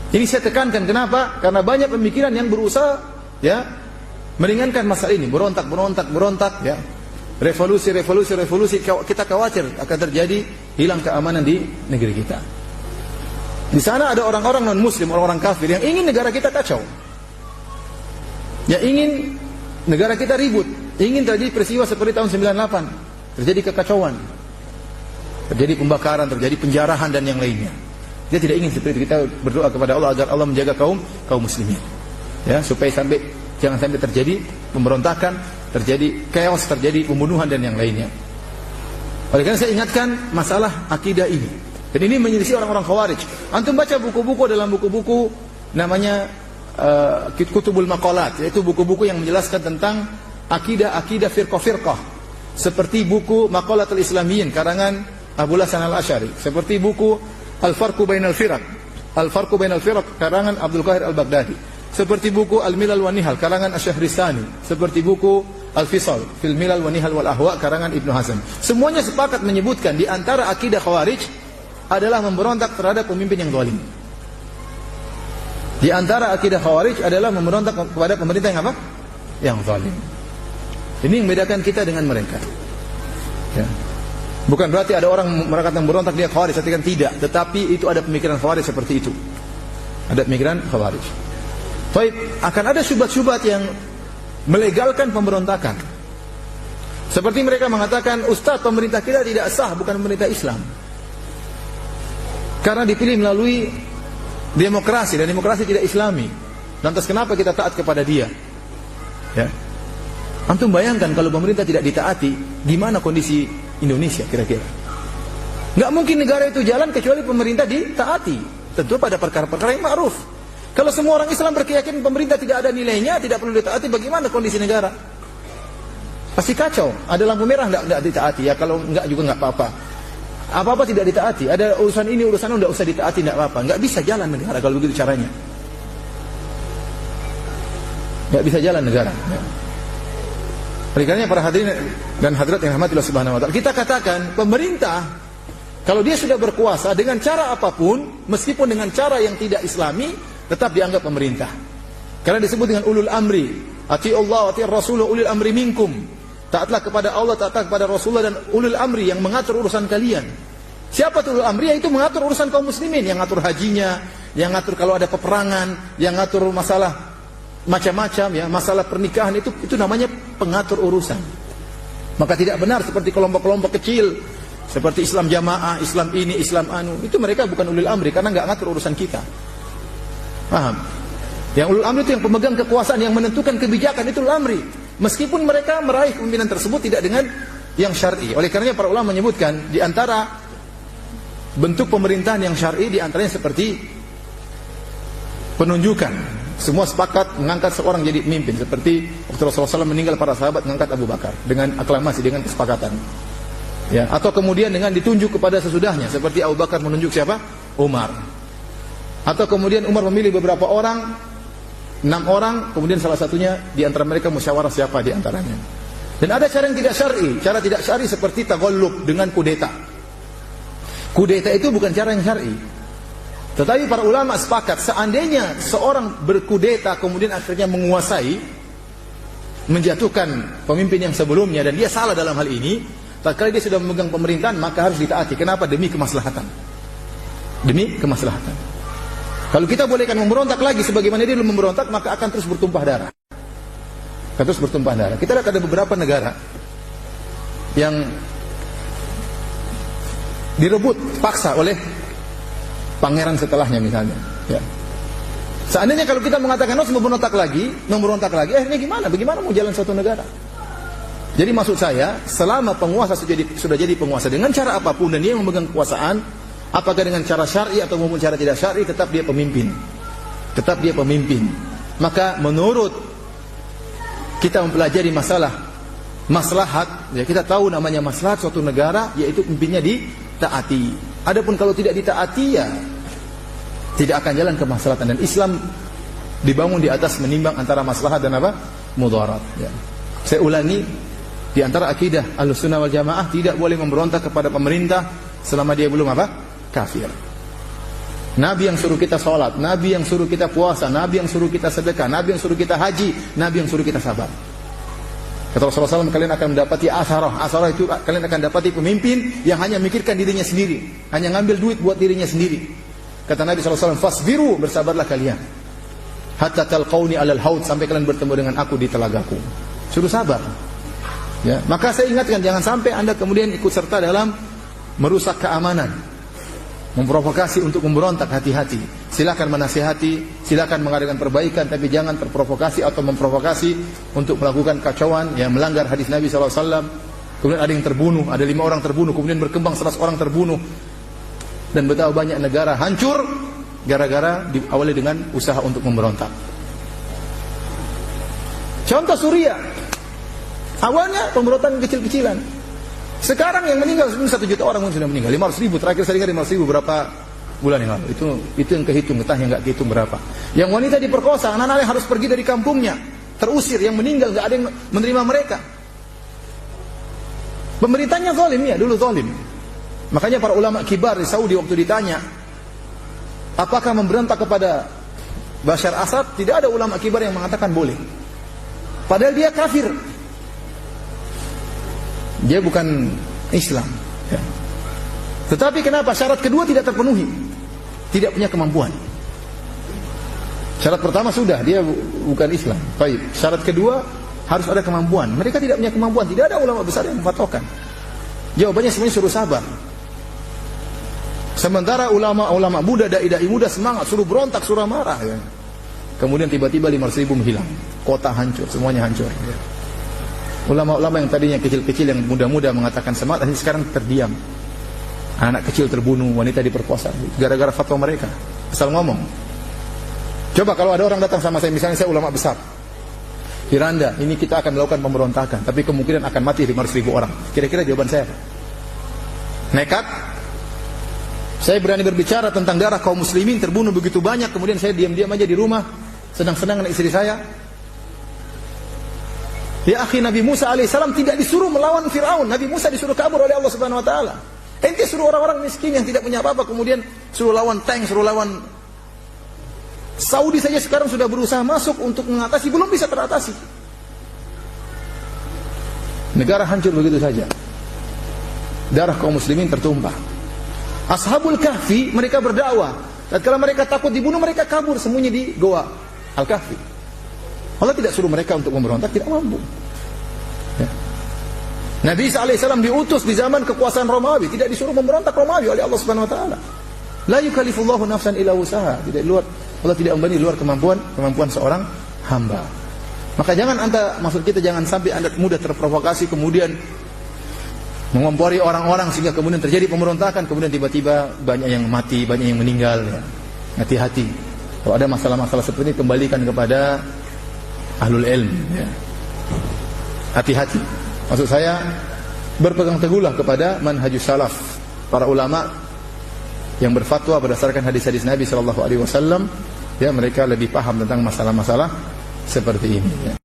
Ini saya tekankan, kenapa? Karena banyak pemikiran yang berusaha ya meringankan masalah ini, berontak ya. Revolusi, kita khawatir akan terjadi hilang keamanan di negeri kita. Di sana ada orang-orang non-muslim, orang-orang kafir yang ingin negara kita kacau. Yang ingin negara kita ribut, ingin terjadi peristiwa seperti tahun 98, terjadi kekacauan, terjadi pembakaran, terjadi penjarahan dan yang lainnya. Dia tidak ingin seperti itu. Kita berdoa kepada Allah agar Allah menjaga kaum muslimin. Ya, supaya jangan sampai terjadi pemberontakan, terjadi chaos, terjadi pembunuhan dan yang lainnya. Oleh karena saya ingatkan masalah akidah ini. Dan ini menyelisih orang-orang Khawarij. Antum baca buku-buku, dalam buku-buku namanya Kutubul Maqalat, yaitu buku-buku yang menjelaskan tentang akidah firqah-firqah. Seperti buku Maqalatul Islamiyyin karangan Abul Hasan Al-Asy'ari, seperti buku Al-Farqu Bainal Firaq karangan Abdul Qahir Al-Baghdadi, seperti buku Al-Milal wa Nihal karangan Asy-Syahristani, seperti buku Al-Fisal fil Milal wa Nihal wal Ahwa karangan Ibnu Hazm. Semuanya sepakat menyebutkan di antara akidah Khawarij adalah memberontak terhadap pemimpin yang zalim. Di antara akidah Khawarij adalah memberontak kepada pemerintah yang apa? Yang zalim. Ini yang membedakan kita dengan mereka. Ya. Bukan berarti ada orang mengatakan berontak dia Khawarij, kan tidak. Tetapi itu ada pemikiran Khawarij seperti itu. Ada pemikiran Khawarij. Baik, akan ada syubhat-syubhat yang melegalkan pemberontakan. Seperti mereka mengatakan, Ustaz, pemerintah kita tidak sah, bukan pemerintah Islam. Karena dipilih melalui demokrasi, dan demokrasi tidak Islami. Lantas kenapa kita taat kepada dia? Ya. Antum bayangkan kalau pemerintah tidak ditaati, gimana kondisi Indonesia kira-kira? Nggak mungkin negara itu jalan kecuali pemerintah ditaati. Tentu pada perkara-perkara yang ma'ruf. Kalau semua orang Islam berkeyakinan pemerintah tidak ada nilainya, tidak perlu ditaati, bagaimana kondisi negara? Pasti kacau. Ada lampu merah nggak ditaati, ya kalau nggak juga nggak apa-apa. Apa-apa tidak ditaati. Ada urusan ini, urusan itu nggak usah ditaati, nggak apa-apa. Nggak bisa jalan negara kalau begitu caranya. Nggak bisa jalan negara. Ya. Oleh karenanya para hadirin dan hadirat yang rahmatillah subhanahu wa ta'ala, kita katakan pemerintah kalau dia sudah berkuasa dengan cara apapun, meskipun dengan cara yang tidak Islami, tetap dianggap pemerintah. Karena disebut dengan ulul amri, ati Allah, ati Rasul, ulul amri minkum. Taatlah kepada Allah, taatlah kepada Rasulullah dan ulul amri yang mengatur urusan kalian. Siapa tuh ulul amri? Yaitu mengatur urusan kaum muslimin, yang ngatur hajinya, yang ngatur kalau ada peperangan, yang ngatur masalah macam-macam ya, masalah pernikahan, itu namanya pengatur urusan. Maka tidak benar seperti kelompok-kelompok kecil seperti Islam Jamaah, Islam ini, Islam anu, itu mereka bukan ulul amri karena nggak ngatur urusan kita. Paham? Yang ulul amri itu yang pemegang kekuasaan, yang menentukan kebijakan, itu ulul amri. Meskipun mereka meraih kepemimpinan tersebut tidak dengan yang syar'i. Oleh karenanya para ulama menyebutkan di antara bentuk pemerintahan yang syar'i di antaranya seperti penunjukan. Semua sepakat mengangkat seorang jadi pemimpin, seperti waktu Rasulullah SAW meninggal, para sahabat mengangkat Abu Bakar dengan aklamasi, dengan kesepakatan. Ya, atau kemudian dengan ditunjuk kepada sesudahnya, seperti Abu Bakar menunjuk siapa? Umar. Atau kemudian Umar memilih beberapa orang, 6 orang, kemudian salah satunya di antara mereka musyawarah siapa di antaranya. Dan ada cara yang tidak syar'i. Cara tidak syar'i seperti taghallub dengan kudeta. Kudeta itu bukan cara yang syar'i. Tetapi para ulama sepakat, seandainya seorang berkudeta kemudian akhirnya menguasai, menjatuhkan pemimpin yang sebelumnya, dan dia salah dalam hal ini, tatkala dia sudah memegang pemerintahan, maka harus ditaati. Kenapa? Demi kemaslahatan. Demi kemaslahatan. Kalau kita bolehkan memberontak lagi sebagaimana dia dulu memberontak, maka akan terus bertumpah darah. Akan terus bertumpah darah. Kita lihat ada beberapa negara yang direbut paksa oleh pangeran setelahnya misalnya. Ya. Seandainya kalau kita mengatakan harus memberontak lagi, akhirnya gimana? Bagaimana mau jalan suatu negara? Jadi maksud saya, selama penguasa sudah jadi penguasa dengan cara apapun dan dia memegang kekuasaan, apakah dengan cara syar'i atau maupun cara tidak syar'i, tetap dia pemimpin. Tetap dia pemimpin. Maka menurut kita mempelajari masalah maslahat, ya kita tahu namanya maslahat suatu negara yaitu pemimpinnya ditaati. Adapun kalau tidak ditaati, ya tidak akan jalan kemaslahatan. Dan Islam dibangun di atas menimbang antara maslahat dan apa? Mudarat. Ya. Saya ulangi, di antara akidah Ahlussunnah wal Jamaah tidak boleh memberontak kepada pemerintah selama dia belum apa? Kafir. Nabi yang suruh kita sholat, Nabi yang suruh kita puasa, Nabi yang suruh kita sedekah, Nabi yang suruh kita haji, Nabi yang suruh kita sabar. Kata Rasulullah SAW, kalian akan mendapati asarah. Asarah itu kalian akan dapati pemimpin yang hanya mikirkan dirinya sendiri, hanya ngambil duit buat dirinya sendiri. Kata Nabi SAW, fasbiru, bersabarlah kalian. Hatta talqauni alal haud, sampai kalian bertemu dengan aku di telagaku. Suruh sabar. Ya, maka saya ingatkan, jangan sampai Anda kemudian ikut serta dalam merusak keamanan, memprovokasi untuk memberontak. Hati-hati. Silakan menasihati, silakan mengadakan perbaikan, tapi jangan terprovokasi atau memprovokasi untuk melakukan kacauan yang melanggar hadis Nabi SAW. Kemudian ada yang terbunuh, ada 5 orang terbunuh, kemudian berkembang 100 orang terbunuh, dan betapa banyak negara hancur gara-gara diawali dengan usaha untuk memberontak. Contoh Suriah, awalnya pemberontakan kecil-kecilan. Sekarang yang meninggal 1 juta orang sudah meninggal. 500 ribu, terakhir saya dengar 500 ribu berapa bulan yang lalu. Itu yang kehitung, entah yang nggak kehitung berapa. Yang wanita diperkosa, anak-anak harus pergi dari kampungnya, terusir, yang meninggal nggak ada yang menerima mereka. Pemerintahnya zalim ya, dulu zalim. Makanya para ulama kibar di Saudi waktu ditanya, apakah memberontak kepada Bashar Assad? Tidak ada ulama kibar yang mengatakan boleh. Padahal dia kafir. Dia bukan Islam. Ya. Tetapi kenapa syarat kedua tidak terpenuhi? Tidak punya kemampuan. Syarat pertama sudah, dia bukan Islam. Baik. Syarat kedua harus ada kemampuan. Mereka tidak punya kemampuan. Tidak ada ulama besar yang memfatwakan. Jawabannya semuanya suruh sabar. Sementara ulama-ulama muda, dai-dai muda semangat, suruh berontak, suruh marah. Ya. Kemudian tiba-tiba 500 ribu menghilang. Kota hancur, semuanya hancur. Ya. Ulama-ulama yang tadinya kecil-kecil, yang muda-muda mengatakan semangat, akhirnya sekarang terdiam. Anak kecil terbunuh, wanita diperkosa, gara-gara fatwa mereka. Asal ngomong. Coba kalau ada orang datang sama saya, misalnya saya ulama besar, Firanda, ini kita akan melakukan pemberontakan, tapi kemungkinan akan mati 500 ribu orang. Kira-kira jawaban saya apa? Nekat? Saya berani berbicara tentang darah kaum muslimin terbunuh begitu banyak, kemudian saya diam-diam aja di rumah, senang-senang dengan istri saya. Ya akhi, Nabi Musa alaihissalam tidak disuruh melawan Fir'aun. Nabi Musa disuruh kabur oleh Allah Subhanahu wa taala. Ente suruh orang-orang miskin yang tidak punya apa-apa, kemudian suruh lawan tank, suruh lawan. Saudi saja sekarang sudah berusaha masuk untuk mengatasi, belum bisa teratasi. Negara hancur begitu saja. Darah kaum muslimin tertumpah. Ashabul Kahfi, mereka berdakwah. Dan kalau mereka takut dibunuh, mereka kabur sembunyi di goa Al-Kahfi. Allah tidak suruh mereka untuk memberontak, tidak mampu. Ya. Nabi Isa alaihissalam diutus di zaman kekuasaan Romawi, tidak disuruh memberontak Romawi oleh Allah Subhanahu wa taala. La yukallifullahu nafsan illa wusaha. Tidak luar, Allah tidak membebani luar kemampuan seorang hamba. Maka jangan maksud kita jangan sampai Anda mudah terprovokasi, kemudian mengompori orang-orang sehingga kemudian terjadi pemberontakan, kemudian tiba-tiba banyak yang mati, banyak yang meninggal. Ya. Hati-hati. Kalau ada masalah-masalah seperti ini, kembalikan kepada ahlul ilm. Ya. Hati-hati. Maksud saya, berpegang teguhlah kepada manhajus salaf, para ulama yang berfatwa berdasarkan hadis-hadis Nabi SAW. Ya, mereka lebih paham tentang masalah-masalah seperti ini. Ya.